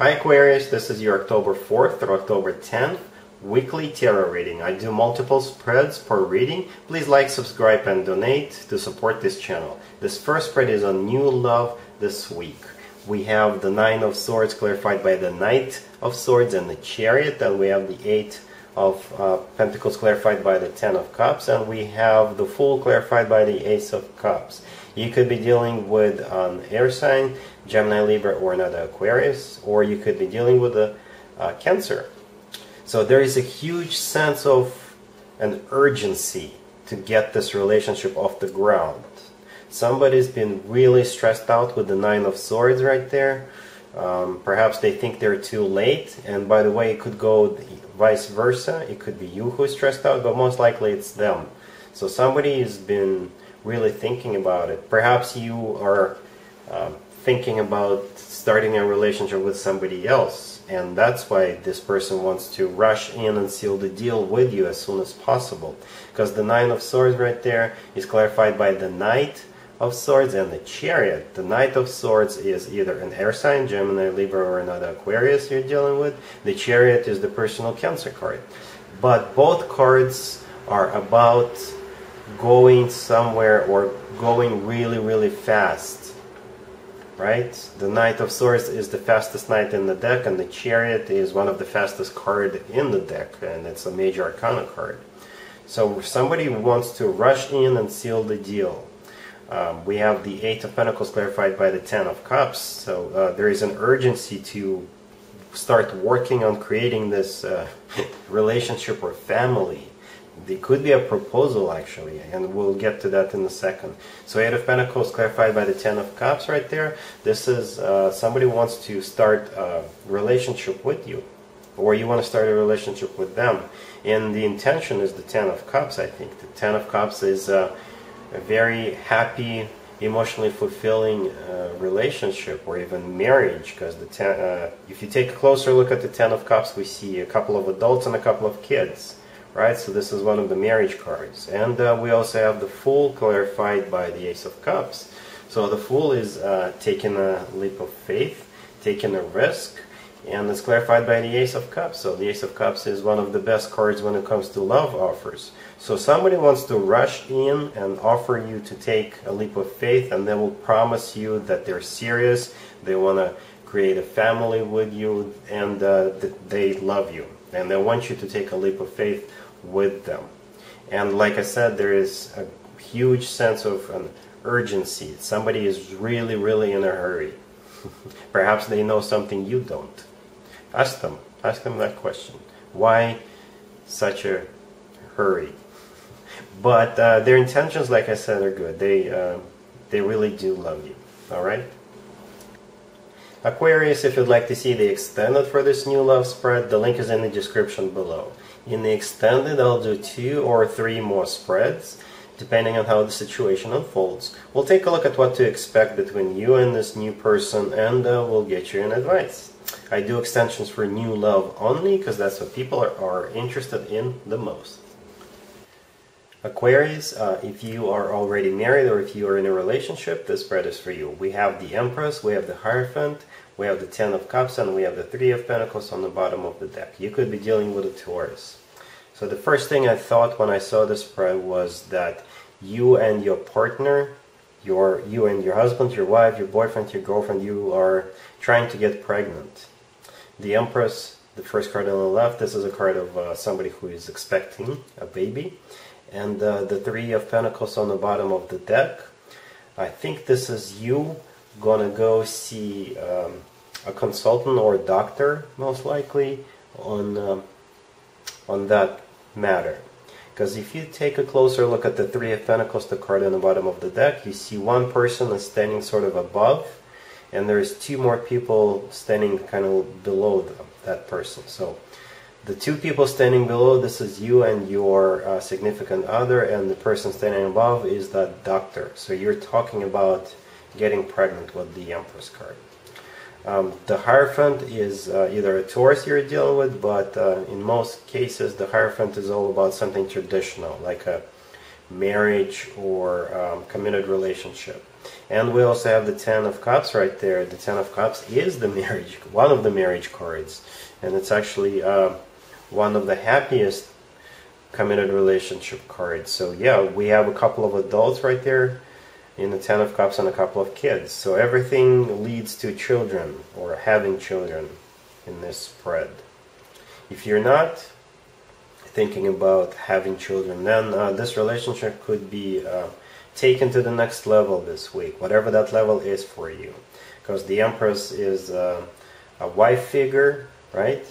Hi Aquarius, this is your October 4th or October 10th weekly tarot reading. I do multiple spreads per reading. Please like, subscribe and donate to support this channel. This first spread is on new love this week. We have the Nine of Swords clarified by the Knight of Swords and the Chariot, and we have the Eight of Pentacles clarified by the Ten of Cups, and we have the Fool clarified by the Ace of Cups. You could be dealing with an air sign, Gemini, Libra, or another Aquarius, or you could be dealing with a Cancer. So there is a huge sense of an urgency to get this relationship off the ground. Somebody's been really stressed out with the Nine of Swords right there. Perhaps they think they're too late, and by the way, it could go vice versa. It could be you who's stressed out, but most likely it's them. So somebody has been really thinking about it. Perhaps you are thinking about starting a relationship with somebody else, and that's why this person wants to rush in and seal the deal with you as soon as possible, because the Nine of Swords right there is clarified by the Knight of Swords and the Chariot. The Knight of Swords is either an air sign, Gemini, Libra, or another Aquarius you're dealing with. The Chariot is the personal Cancer card. But both cards are about going somewhere or going really fast, right? The Knight of Swords is the fastest knight in the deck, and the Chariot is one of the fastest cards in the deck, and it's a major arcana card. So somebody wants to rush in and seal the deal. We have the Eight of Pentacles clarified by the Ten of Cups, so there is an urgency to start working on creating this relationship or family. There could be a proposal actually, and we'll get to that in a second. So Eight of Pentacles clarified by the Ten of Cups right there. This is somebody wants to start a relationship with you, or you want to start a relationship with them. And the intention is the Ten of Cups, I think. The Ten of Cups is a very happy, emotionally fulfilling relationship, or even marriage, because if you take a closer look at the Ten of Cups, we see a couple of adults and a couple of kids, right? So this is one of the marriage cards. And we also have the Fool clarified by the Ace of Cups. So the Fool is taking a leap of faith, taking a risk, and it's clarified by the Ace of Cups. So the Ace of Cups is one of the best cards when it comes to love offers. So somebody wants to rush in and offer you to take a leap of faith, and they will promise you that they're serious, they want to create a family with you, and they love you, and they want you to take a leap of faith with them. And like I said, there is a huge sense of an urgency. Somebody is really in a hurry. Perhaps they know something you don't. Ask them that question. Why such a hurry? But their intentions, like I said, are good. They really do love you. All right? Aquarius, if you'd like to see the extended for this new love spread, the link is in the description below. In the extended, I'll do 2 or 3 more spreads, depending on how the situation unfolds. We'll take a look at what to expect between you and this new person, and we'll get you an advice. I do extensions for new love only, because that's what people are interested in the most. Aquarius, if you are already married or if you are in a relationship, this spread is for you. We have the Empress, we have the Hierophant, we have the Ten of Cups, and we have the Three of Pentacles on the bottom of the deck. You could be dealing with a Taurus. So the first thing I thought when I saw this spread was that you and your partner, you and your husband, your wife, your boyfriend, your girlfriend, you are trying to get pregnant. The Empress, the first card on the left, this is a card of somebody who is expecting a baby. And the Three of Pentacles on the bottom of the deck, I think this is you gonna go see a consultant or a doctor, most likely, on that matter. Because if you take a closer look at the Three of Pentacles, the card on the bottom of the deck, you see one person is standing sort of above, and there's 2 more people standing kind of below that person. So the 2 people standing below, this is you and your significant other, and the person standing above is that doctor. So you're talking about getting pregnant with the Empress card. The Hierophant is either a Taurus you're dealing with, but in most cases the Hierophant is all about something traditional, like a marriage or committed relationship. And we also have the Ten of Cups right there. The Ten of Cups is the marriage, one of the marriage cards, and it's actually one of the happiest committed relationship cards. So yeah, we have a couple of adults right there in the Ten of Cups and a couple of kids. So everything leads to children or having children in this spread. If you're not thinking about having children, then this relationship could be taken to the next level this week, whatever that level is for you. Because the Empress is a wife figure, right?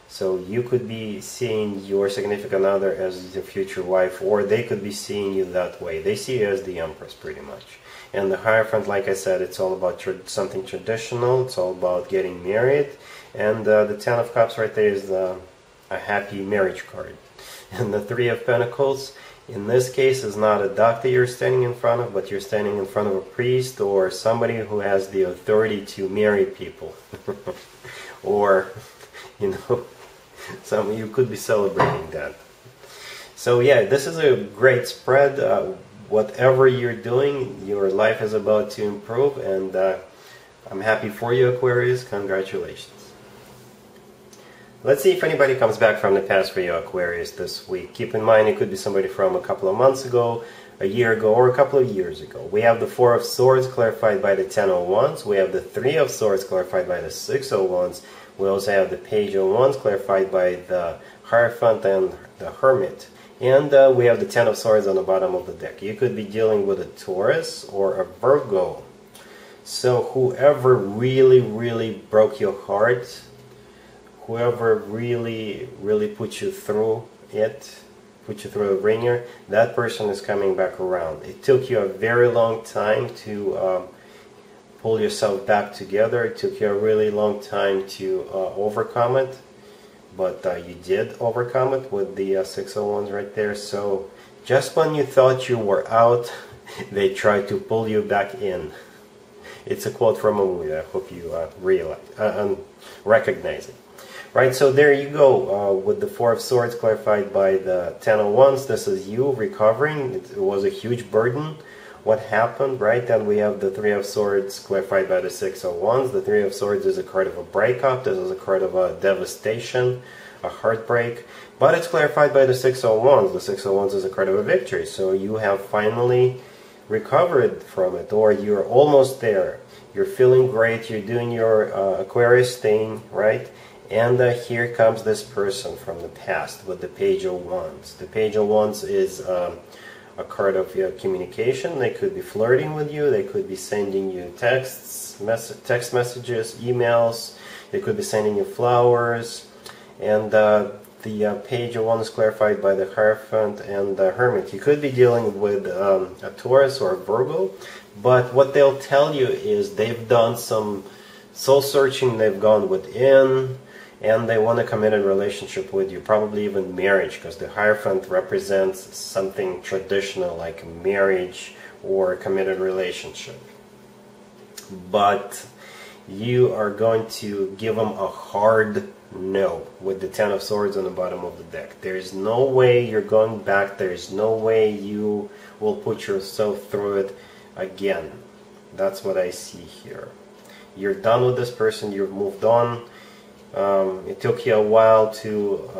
So you could be seeing your significant other as your future wife, or they could be seeing you that way. They see you as the Empress pretty much. And the Hierophant, like I said, it's all about something traditional. It's all about getting married. And the Ten of Cups right there is a happy marriage card. And the Three of Pentacles, in this case, is not a doctor you're standing in front of, but you're standing in front of a priest or somebody who has the authority to marry people. Or, you know, you could be celebrating that. So yeah, this is a great spread. Whatever you're doing, your life is about to improve, and I'm happy for you, Aquarius. Congratulations. Let's see if anybody comes back from the past for you, Aquarius, this week. Keep in mind, it could be somebody from a couple of months ago, a year ago, or a couple of years ago. We have the Four of Swords clarified by the Ten of Wands. We have the Three of Swords clarified by the Six of Wands. We also have the Page of Wands clarified by the Hierophant and the Hermit. And we have the Ten of Swords on the bottom of the deck. You could be dealing with a Taurus or a Virgo. So whoever really, really broke your heart, whoever really, really put you through it, put you through the ringer, that person is coming back around. It took you a very long time to pull yourself back together. It took you a really long time to overcome it, but you did overcome it with the Six of Wands right there. So just when you thought you were out, they tried to pull you back in. It's a quote from a movie. I hope you realize and recognize it. Right, so there you go, with the Four of Swords clarified by the Ten of Wands. This is you recovering. It was a huge burden. What happened, right? Then we have the Three of Swords clarified by the Six of Wands. The Three of Swords is a card of a breakup. This is a card of a devastation, a heartbreak. But it's clarified by the Six of Wands. The Six of Wands is a card of a victory. So you have finally recovered from it, or you're almost there. You're feeling great. You're doing your Aquarius thing, right? And here comes this person from the past with the Page of Wands. The Page of Wands is a card of communication. They could be flirting with you. They could be sending you text messages, emails. They could be sending you flowers. And the Page of Wands is clarified by the Hierophant and the Hermit. You could be dealing with a Taurus or a Virgo. But what they'll tell you is they've done some soul searching. They've gone within. And they want a committed relationship with you, probably even marriage, because the Hierophant represents something traditional like marriage or a committed relationship. But you are going to give them a hard no with the Ten of Swords on the bottom of the deck. There's no way you're going back. There's no way you will put yourself through it again. That's what I see here. You're done with this person. You've moved on. It took you a while to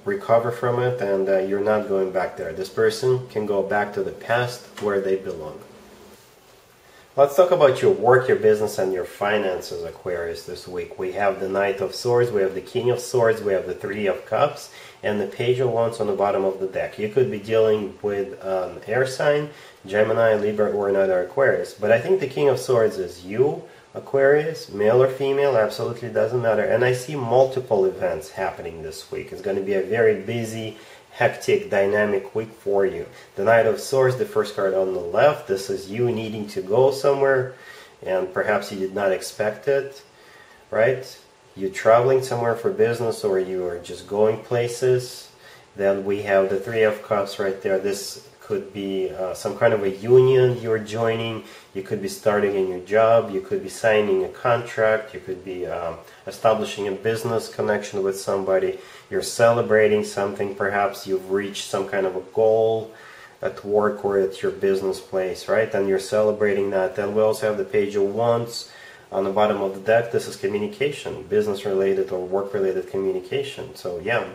recover from it, and you're not going back there. This person can go back to the past where they belong. Let's talk about your work, your business, and your finances, Aquarius, this week. We have the Knight of Swords, we have the King of Swords, we have the Three of Cups, and the Page of Wands on the bottom of the deck. You could be dealing with an air sign, Gemini, Libra, or another Aquarius. But I think the King of Swords is you, Aquarius, male or female, absolutely doesn't matter. And I see multiple events happening this week. It's going to be a very busy, hectic, dynamic week for you. The Knight of Swords, the first card on the left, this is you needing to go somewhere, and perhaps you did not expect it, right? You're traveling somewhere for business, or you are just going places. Then we have the Three of Cups right there. This could be some kind of a union you're joining. You could be starting a new job. You could be signing a contract. You could be establishing a business connection with somebody. You're celebrating something. Perhaps you've reached some kind of a goal. at work or at your business place, right? And you're celebrating that. Then we also have the Page of Wands on the bottom of the deck. This is communication, business-related or work-related communication. So yeah,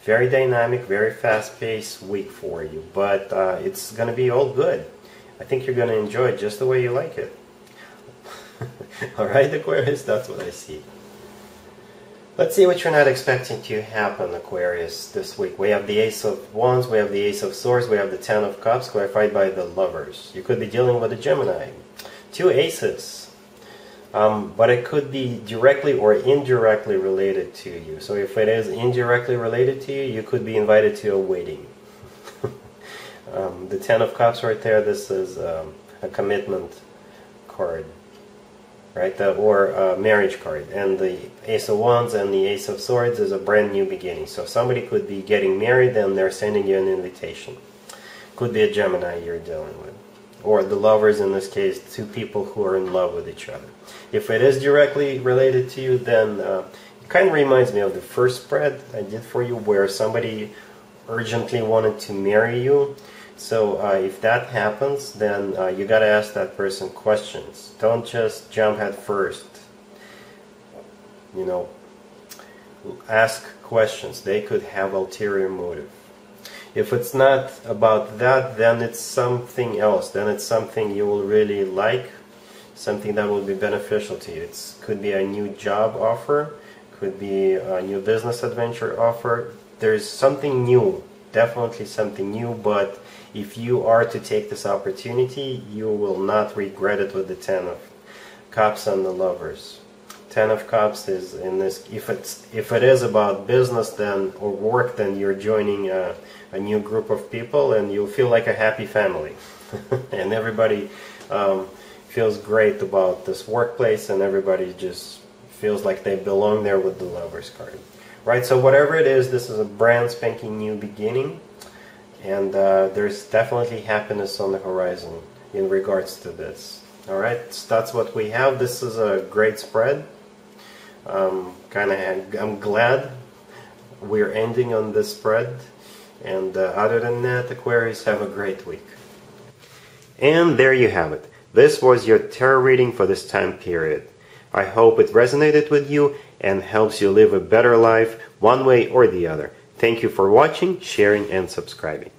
very dynamic, very fast-paced week for you. But it's going to be all good. I think you're going to enjoy it just the way you like it. Alright, Aquarius, that's what I see. Let's see what you're not expecting to happen, Aquarius, this week. We have the Ace of Wands, we have the Ace of Swords, we have the Ten of Cups, clarified by the Lovers. You could be dealing with a Gemini. 2 aces. But it could be directly or indirectly related to you. So if it is indirectly related to you, you could be invited to a wedding. The Ten of Cups right there, this is a commitment card. Right, or a marriage card, and the Ace of Wands and the Ace of Swords is a brand new beginning. So somebody could be getting married and they're sending you an invitation. Could be a Gemini you're dealing with, or the Lovers, in this case, 2 people who are in love with each other. If it is directly related to you, then it kind of reminds me of the first spread I did for you, where somebody urgently wanted to marry you. So if that happens, then you got to ask that person questions. Don't just jump head first. You know, ask questions. They could have ulterior motive. If it's not about that, then it's something else. Then it's something you will really like, something that will be beneficial to you. It could be a new job offer, could be a new business adventure offer. There's something new, definitely something new, but if you are to take this opportunity, you will not regret it with the Ten of Cups and the Lovers. Ten of Cups is in this, if it is about business then or work, then you're joining a new group of people and you'll feel like a happy family. And everybody feels great about this workplace, and everybody just feels like they belong there with the Lovers card. Right, so whatever it is, this is a brand spanking new beginning. And there's definitely happiness on the horizon in regards to this. Alright, so that's what we have. This is a great spread. I'm glad we're ending on this spread. And other than that, Aquarius, have a great week. And there you have it. This was your tarot reading for this time period. I hope it resonated with you and helps you live a better life one way or the other. Thank you for watching, sharing, and subscribing.